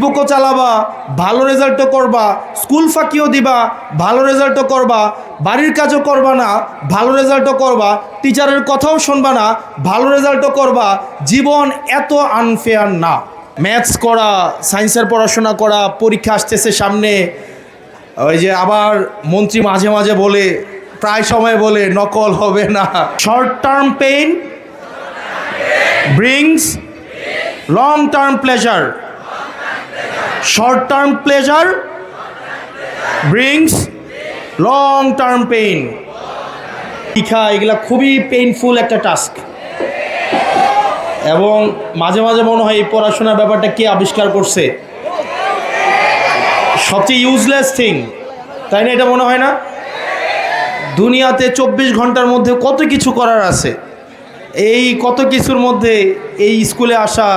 ফেসবুকও চালাবা, ভালো রেজাল্টও করবা, স্কুল ফাঁকিও দিবা, ভালো রেজাল্টও করবা, বাড়ির কাজও করবা না, ভালো রেজাল্টও করবা, টিচারের কথাও শুনবা না, ভালো রেজাল্টও করবা। জীবন এত আনফেয়ার না। ম্যাথস করা, সায়েন্সের পড়াশোনা করা, পরীক্ষা আসতেছে সামনে, ওই যে আবার মন্ত্রী মাঝে মাঝে বলে, প্রায় সময় বলে নকল হবে না। Short term pain brings long term pleasure. Short term pleasure brings long term pain. শিক্ষা এগুলা খুবই পেইনফুল একটা টাস্ক, এবং মাঝে মাঝে মনে হয় এই পড়াশোনার ব্যাপারটা কে আবিষ্কার করছে, সবচেয়ে ইউজলেস থিং, তাই না? এটা মনে হয় না? দুনিয়াতে 24 ঘন্টার মধ্যে কত কিছু করার আছে। এই কত কিছুর মধ্যে এই স্কুলে আসা,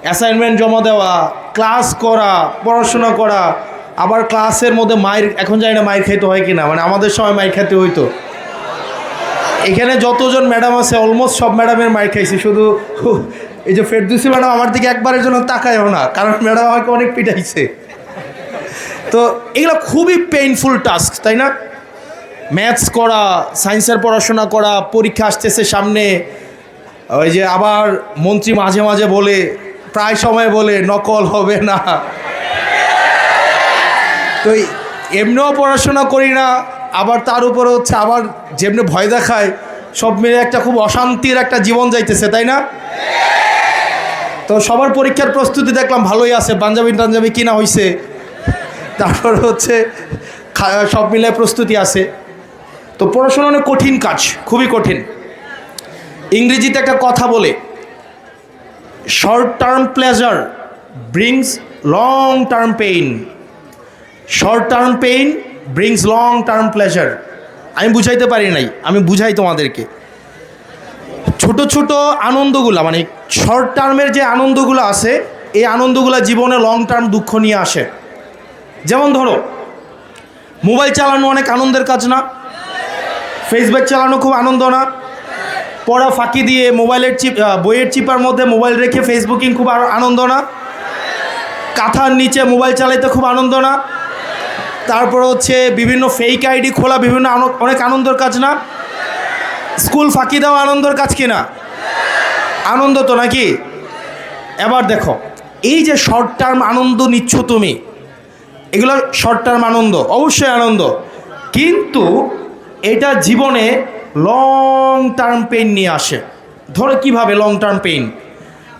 অ্যাসাইনমেন্ট জমা দেওয়া, ক্লাস করা, পড়াশোনা করা, আবার ক্লাসের মধ্যে মায়ের, এখন জানি না মায়ের খাইতে হয় কি না, মানে আমাদের সময় মায়ের খাইতে হইতো। এখানে যতজন ম্যাডাম আছে অলমোস্ট সব ম্যাডামের মায়ের খাইছি, শুধু এই যে ফেরদৌসী ম্যাডাম আমার দিকে একবারের জন্য তাকায়ও না, কারণ ম্যাডাম আমাকে অনেক পিটাইছে। তো এগুলো খুবই পেইনফুল টাস্ক, তাই না? ম্যাথস করা, সায়েন্সের পড়াশোনা করা, পরীক্ষা আসতেছে সামনে, ওই যে আবার মন্ত্রী মাঝে মাঝে বলে, প্রায় সময় বলে নকল হবে না। তো এমনিও পড়াশোনা করি না, আবার তার উপরে হচ্ছে আবার যেমনি ভয় দেখায়, সব মিলে একটা খুব অশান্তির একটা জীবন যাইতেছে, তাই না? তো সবার পরীক্ষার প্রস্তুতি দেখলাম ভালোই আছে, পাঞ্জাবি টাঞ্জাবি কিনা হয়েছে, তারপর হচ্ছে সব মিলে প্রস্তুতি আছে। তো পড়াশোনা অনেক কঠিন কাজ, খুবই কঠিন। ইংরেজিতে একটা কথা বলে, short term pleasure brings long term pain. Short term pain brings long term pleasure. আমি বুঝাইতে পারি নাই, আমি বুঝাই তোমাদেরকে। ছোট ছোট আনন্দগুলা, মানে শর্ট টার্মের যে আনন্দগুলো আছে, এই আনন্দগুলা জীবনে লং টার্ম দুঃখ নিয়ে আসে। যেমন ধরো, মোবাইল চালানো অনেক আনন্দের কাজ না? ফেসবুক চালানো খুব আনন্দ না? পড়া ফাঁকি দিয়ে মোবাইলের বইয়ের চিপার মধ্যে মোবাইল রেখে ফেসবুকিং খুব আনন্দ না? কাঁথার নিচে মোবাইল চালাইতে খুব আনন্দ না? তারপর হচ্ছে বিভিন্ন ফেক আইডি খোলা, বিভিন্ন অনেক আনন্দের কাজ না? স্কুল ফাঁকি দেওয়া আনন্দের কাজ কি না? আনন্দ তো, নাকি? এবার দেখো, এই যে শর্ট টার্ম আনন্দ নিচ্ছ তুমি, এগুলো শর্ট টার্ম আনন্দ, অবশ্যই আনন্দ, কিন্তু এটা জীবনে লং টার্ম পেইন নিয়ে আসে। ধরো কিভাবে লং টার্ম পেইন?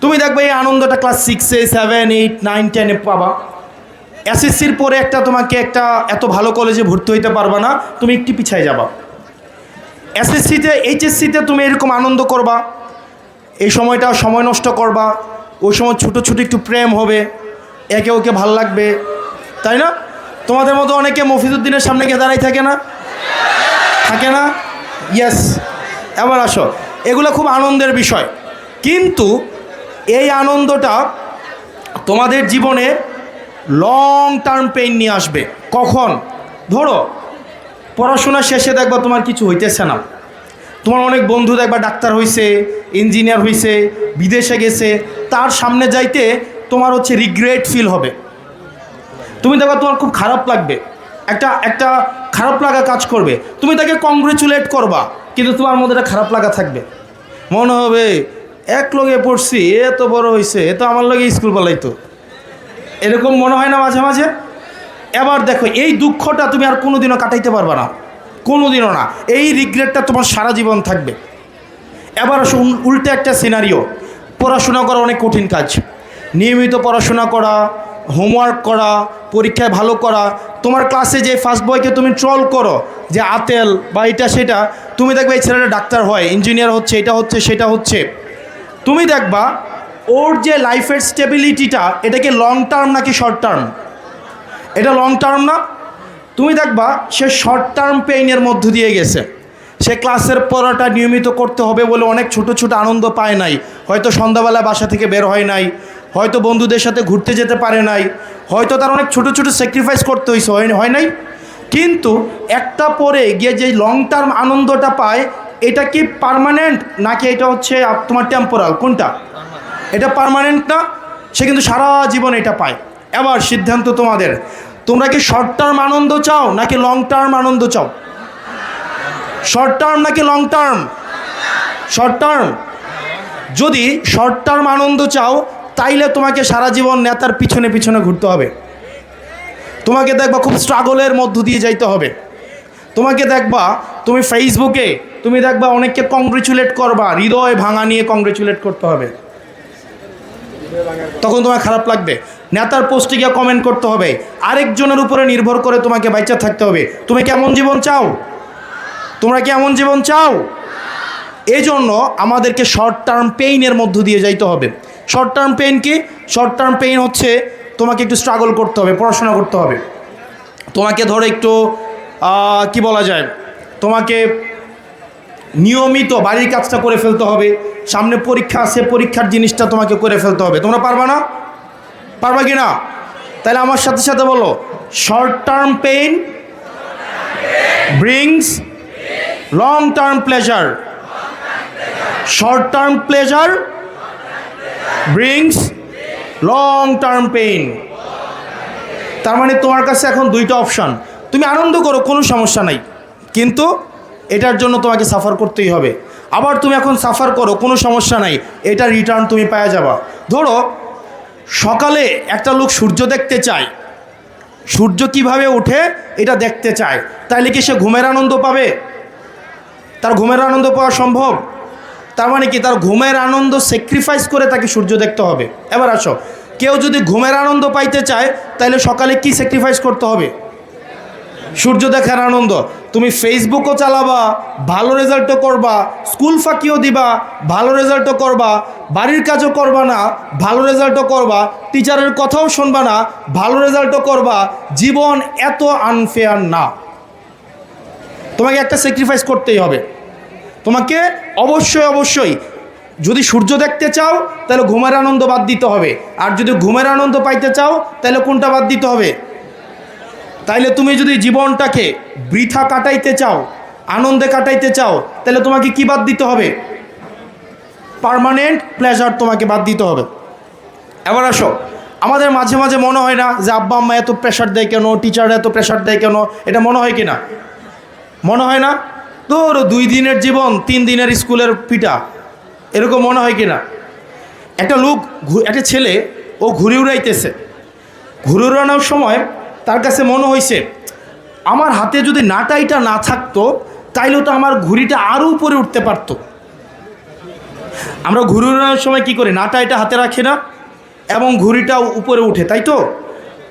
তুমি দেখবে এই আনন্দটা ক্লাস 6, 7, 8, 9, 10 পাবা। এসএসসির পরে তোমাকে এত ভালো কলেজে ভর্তি হইতে পারবা না, তুমি একটু পিছায় যাবা। এসএসসিতে, এইচএসসিতে তুমি এরকম আনন্দ করবা, এই সময়টা সময় নষ্ট করবা, ওই সময় ছোটো ছোটো একটু প্রেম হবে, একে ওকে ভাল লাগবে, তাই না? তোমাদের মতো অনেকে মফিজুদ্দিনের সামনে গিয়ে দাঁড়াই থাকে না? থাকে না? ইয়েস। এবার আসো, এগুলো খুব আনন্দের বিষয়, কিন্তু এই আনন্দটা তোমাদের জীবনে লং টার্ম পেইন নিয়ে আসবে। কখন? ধরো পড়াশোনা শেষে দেখবা তোমার কিছু হইতেছে না, তোমার অনেক বন্ধু দেখবা ডাক্তার হইছে, ইঞ্জিনিয়ার হইছে, বিদেশে গেছে, তার সামনে যাইতে তোমার হচ্ছে রিগ্রেট ফিল হবে। তুমি দেখবা তোমার খুব খারাপ লাগবে, একটা খারাপ লাগা কাজ করবে। তুমি তাকে কংগ্রেচুলেট করবা, কিন্তু তোমার মধ্যে একটা খারাপ লাগা থাকবে। মনে হবে এক লগে পড়ছি, এত বড় হয়েছে, এ তো আমার লগে স্কুল পালাইতো, এরকম মনে হয় না মাঝে মাঝে? এবার দেখো, এই দুঃখটা তুমি আর কোনোদিনও কাটাইতে পারবে না, কোনোদিনও না। এই রিগ্রেটটা তোমার সারা জীবন থাকবে। এবার আসো উল্টে একটা সিনারিও। পড়াশোনা করা অনেক কঠিন কাজ, নিয়মিত পড়াশোনা করা, হোমওয়ার্ক করা, পরীক্ষায় ভালো করা। তোমার ক্লাসে যে ফার্স্ট বয়কে তুমি ট্রল করো যে আতেল বা এটা সেটা, তুমি দেখবে এই ছেলেটা ডাক্তার হয়, ইঞ্জিনিয়ার হচ্ছে, এটা হচ্ছে, সেটা হচ্ছে। তুমি দেখবা ওর যে লাইফের স্টেবিলিটিটা, এটা কি লং টার্ম নাকি শর্ট টার্ম? এটা লং টার্ম না? তুমি দেখবা সে শর্ট টার্ম পেইনের মধ্য দিয়ে গেছে। সে ক্লাসের পড়াটা নিয়মিত করতে হবে বলে অনেক ছোট ছোট আনন্দ পায় নাই, হয়তো সন্ধ্যাবেলা বাসা থেকে বের হয় নাই, হয়তো বন্ধুদের সাথে ঘুরতে যেতে পারে নাই, হয়তো তার অনেক ছোট ছোট স্যাক্রিফাইস করতে হয়েছে, হয় নাই? কিন্তু একটা পরে গিয়ে যে লং টার্ম আনন্দটা পায়, এটা কি পার্মানেন্ট নাকি এটা হচ্ছে তোমার টেম্পোরাল? কোনটা? এটা পার্মানেন্ট না, সে কিন্তু সারা জীবন এটা পায়। এবার সিদ্ধান্ত তোমাদের, তোমরা কি শর্ট টার্ম আনন্দ চাও নাকি লং টার্ম আনন্দ চাও? শর্ট টার্ম নাকি লং টার্ম? Short term. যদি শর্ট টার্ম আনন্দ চাও তাইলে তোমাকে সারা জীবন নেতার পিছনে পিছনে ঘুরতে হবে। তোমাকে দেখবা খুব স্ট্রাগলের মধ্য দিয়ে যাইতে হবে। তোমাকে দেখবা তুমি ফেসবুকে তুমি দেখবা অনেককে কংগ্রেচুলেট করবা, হৃদয় ভাঙা নিয়ে কংগ্রেচুলেট করতে হবে, তখন তোমার খারাপ লাগবে। নেতার পোস্টে গিয়ে কমেন্ট করতে হবে, আরেকজনের উপরে নির্ভর করে তোমাকে বাইচা থাকতে হবে। তুমি কেমন জীবন চাও? তোমরা কি এমন জীবন চাও? এই জন্য আমাদেরকে শর্ট টার্ম পেইনের মধ্য দিয়ে যাইতে হবে। শর্ট টার্ম পেইন কি? শর্ট টার্ম পেইন হচ্ছে তোমাকে একটু স্ট্রাগল করতে হবে, পড়াশোনা করতে হবে, তোমাকে ধরো একটু কি বলা যায়, তোমাকে নিয়মিত বাড়ির কাজটা করে ফেলতে হবে, সামনে পরীক্ষা আছে, পরীক্ষার জিনিসটা তোমাকে করে ফেলতে হবে। তোমরা পারবা না? পারবা কি না? তাহলে আমার সাথে সাথে বলো, short term pain brings long term pleasure. Short term pleasure brings long term pain. তার মানে তোমার কাছে এখন দুইটা অপশান, তুমি আনন্দ করো, কোনো সমস্যা নাই, কিন্তু এটার জন্য তোমাকে সাফার করতেই হবে। আবার তুমি এখন সাফার করো, কোনো সমস্যা নাই, এটা রিটার্ন তুমি পাওয়া যাবা। ধরো সকালে একটা লোক সূর্য দেখতে চায়, সূর্য কিভাবে ওঠে এটা দেখতে চায়, তাইলে কি সে ঘুমের আনন্দ পাবে? তার ঘুমের আনন্দ পাওয়া সম্ভব? তার মানে কি তার ঘুমের আনন্দ স্যাক্রিফাইস করে তাকে সূর্য দেখতে হবে। এবার আসো, কেউ যদি ঘুমের আনন্দ পাইতে চায় তাহলে সকালে কি স্যাক্রিফাইস করতে হবে? সূর্য দেখার আনন্দ। তুমি ফেসবুকও চালাবা, ভালো রেজাল্টও করবা, স্কুল ফাঁকিও দিবা, ভালো রেজাল্টও করবা, বাড়ির কাজও করবা না, ভালো রেজাল্টও করবা, টিচারের কথাও শুনবা না, ভালো রেজাল্টও করবা। জীবন এত আনফেয়ার না, তোমাকে একটা স্যাক্রিফাইস করতেই হবে। তোমাকে অবশ্যই অবশ্যই যদি সূর্য দেখতে চাও তাহলে ঘুমের আনন্দ বাদ দিতে হবে, আর যদি ঘুমের আনন্দ পাইতে চাও তাহলে কোনটা বাদ দিতে হবে? তাইলে তুমি যদি জীবনটাকে বৃথা কাটাইতে চাও, আনন্দে কাটাইতে চাও, তাহলে তোমাকে কি বাদ দিতে হবে? পার্মানেন্ট প্লেজার তোমাকে বাদ দিতে হবে। এবার আসো, আমাদের মাঝে মাঝে মনে হয় না যে আব্বা আম্মা এত প্রেশার দেয় কেন, টিচার এত প্রেশার দেয় কেন? এটা মনে হয় কি না? মনে হয় না? ধরো 2 দিনের জীবন, 3 দিনের স্কুলের পিটা, এরকম মনে হয় কি না? একটা লোক, একটা ছেলে, ও ঘুরে উড়াইতেছে, ঘুরে উড়ানোর সময় তার কাছে মনে হয়েছে আমার হাতে যদি নাটাইটা না থাকতো তাইলে তো আমার ঘুড়িটা আরও উপরে উঠতে পারতো। আমরা ঘুরে উড়ানোর সময় কী করি? নাটাইটা হাতে রাখি না এবং ঘুড়িটা উপরে উঠে, তাই তো?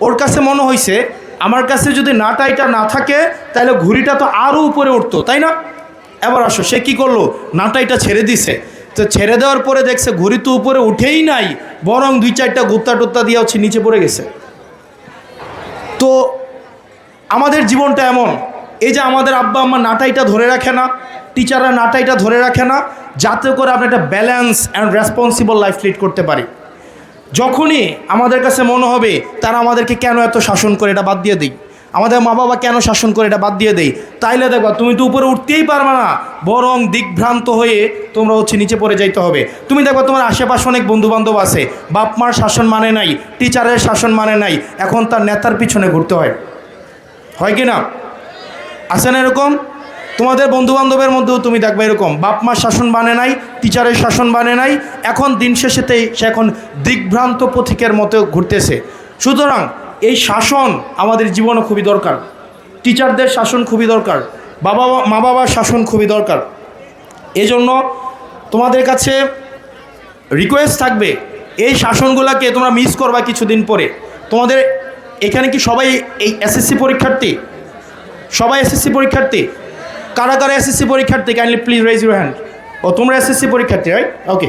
ওর কাছে মনে হয়েছে আমার কাছে যদি নাটাইটা না থাকে তাহলে ঘুড়িটা তো আরও উপরে উঠতো, তাই না? এবার আসো, সে কী করলো? নাটাইটা ছেড়ে দিছে। তো ছেড়ে দেওয়ার পরে দেখছে ঘুড়ি তো উপরে উঠেই নাই, বরং 2-4টা গুত্তা টুত্তা দিয়ে হচ্ছে নিচে পড়ে গেছে। তো আমাদের জীবনটা এমন, এই যে আমাদের আব্বা আম্মা নাটাইটা ধরে রাখে না, টিচাররা নাটাইটা ধরে রাখে না, যাতে করে আমরা একটা balance and responsible life lead করতে পারি। যখনই আমাদের কাছে মনে হবে তারা আমাদেরকে কেন এত শাসন করে, এটা বাদ দিয়ে দিই। আমাদের মা বাবা কেন শাসন করে, এটা বাদ দিয়ে দেই। তাইলে দেখবা তুমি তো উপরে উঠতেই পারবে না, বরং দিকভ্রান্ত হয়ে তোমরা হচ্ছে নিচে পড়ে যাইতে হবে। তুমি দেখবা তোমার আশেপাশে অনেক বন্ধুবান্ধব আছে, বাপ মার শাসন মানে নাই, টিচারের শাসন মানে নাই, এখন তার নেতার পিছনে ঘুরতে হয়, হয় কি না? আছে না এরকম? তোমাদের বন্ধুবান্ধবের মধ্যেও তুমি দেখবে এরকম, বাপ মার শাসন মানে নাই, টিচারের শাসন মানে নাই, এখন দিন শেষেতেই সে এখন দিকভ্রান্ত পথিকের মতো ঘুরতেছে। সুতরাং এই শাসন আমাদের জীবনে খুবই দরকার, টিচারদের শাসন খুবই দরকার, মা বাবার শাসন খুবই দরকার। এজন্য তোমাদের কাছে রিকোয়েস্ট থাকবে, এই শাসনগুলোকে তোমরা মিস করবা কিছুদিন পরে। তোমাদের এখানে কি সবাই এই এসএসসি পরীক্ষার্থী? সবাই এসএসসি পরীক্ষার্থী? কারা কারা এসএসসি পরীক্ষার্থী? Kindly please raise your hand. ও তোমরা এসএসসি পরীক্ষার্থী, রাইট? ওকে।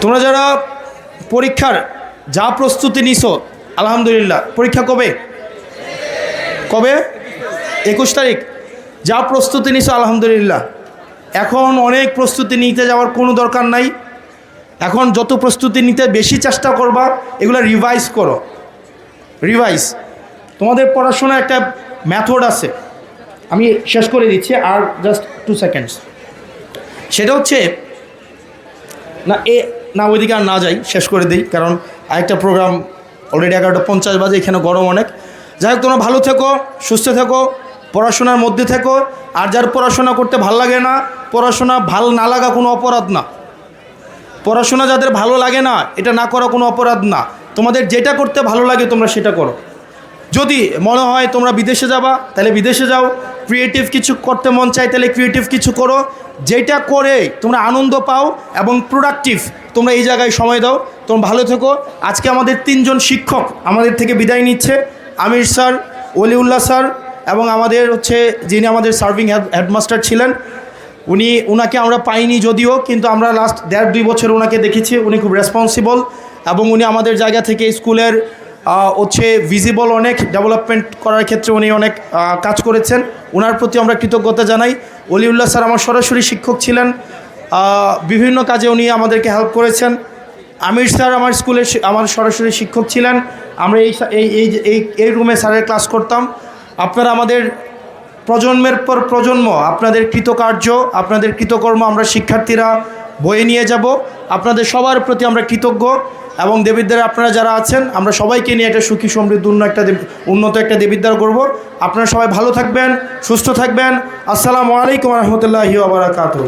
তোমরা যারা পরীক্ষার যা প্রস্তুতি নিছো আলহামদুলিল্লাহ, পরীক্ষা কবে? কবে? 21 তারিখ। যা প্রস্তুতি নিছো আলহামদুলিল্লাহ। এখন অনেক প্রস্তুতি নিতে যাওয়ার কোনো দরকার নাই। এখন যত প্রস্তুতি নিতে বেশি চেষ্টা করবা, এগুলো রিভাইজ করো, রিভাইজ। তোমাদের পড়াশোনার একটা মেথড আছে, আমি শেষ করে দিচ্ছি আর জাস্ট 2 সেকেন্ডস। সেটা হচ্ছে না, না ওইদিকে আর না যাই, শেষ করে দিই, কারণ আরেকটা প্রোগ্রাম অলরেডি 11:50 বাজে, এখানে গরম অনেক। যাই হোক, তোমরা ভালো থেকো, সুস্থ থেকো, পড়াশোনার মধ্যে থেকো। আর যার পড়াশোনা করতে ভাল লাগে না, পড়াশোনা ভাল না লাগা কোনো অপরাধ না। পড়াশোনা যাদের ভালো লাগে না, এটা না করা কোনো অপরাধ না। তোমাদের যেটা করতে ভালো লাগে তোমরা সেটা করো। যদি মনে হয় তোমরা বিদেশে যাবা, তাহলে বিদেশে যাও। ক্রিয়েটিভ কিছু করতে মন চাই, তাহলে ক্রিয়েটিভ কিছু করো। যেটা করে তোমরা আনন্দ পাও এবং প্রোডাক্টিভ, তোমরা এই জায়গায় সময় দাও। তোমরা ভালো থেকো। আজকে আমাদের 3 জন শিক্ষক আমাদের থেকে বিদায় নিচ্ছে, আমির স্যার, ওলিউল্লাহ স্যার এবং আমাদের যিনি আমাদের সার্ভিং হেডমাস্টার ছিলেন, উনাকে আমরা পাইনি যদিও, কিন্তু আমরা লাস্ট 1.5-2 বছর ওনাকে দেখেছি। উনি খুব রেসপন্সিবল এবং উনি আমাদের জায়গা থেকে স্কুলের ভিজিবল অনেক ডেভেলপমেন্ট করার ক্ষেত্রে উনি অনেক কাজ করেছেন। ওনার প্রতি আমরা কৃতজ্ঞতা জানাই। ওলিউল্লাহ স্যার আমার সরাসরি শিক্ষক ছিলেন, বিভিন্ন কাজে উনি আমাদেরকে হেল্প করেছেন। আমির স্যার আমার স্কুলের আমার সরাসরি শিক্ষক ছিলেন। আমরা এই রুমে স্যারের ক্লাস করতাম। আপনারা আমাদের প্রজন্মের পর প্রজন্ম, আপনাদের কৃতকার্য, আপনাদের কৃতকর্ম আমরা শিক্ষার্থীরা বয়ে নিয়ে যাব। আপনাদের সবার প্রতি আমরা কৃতজ্ঞ এবং দেবিদ্বারে আপনারা যারা আছেন, আমরা সবাইকে নিয়ে একটা সুখী সমৃদ্ধ উন্নত একটা দেবিদ্বার করব। আপনারা সবাই ভালো থাকবেন, সুস্থ থাকবেন। আসসালামু আলাইকুম রহমতুল্লাহি ওয়া বারাকাতুহু।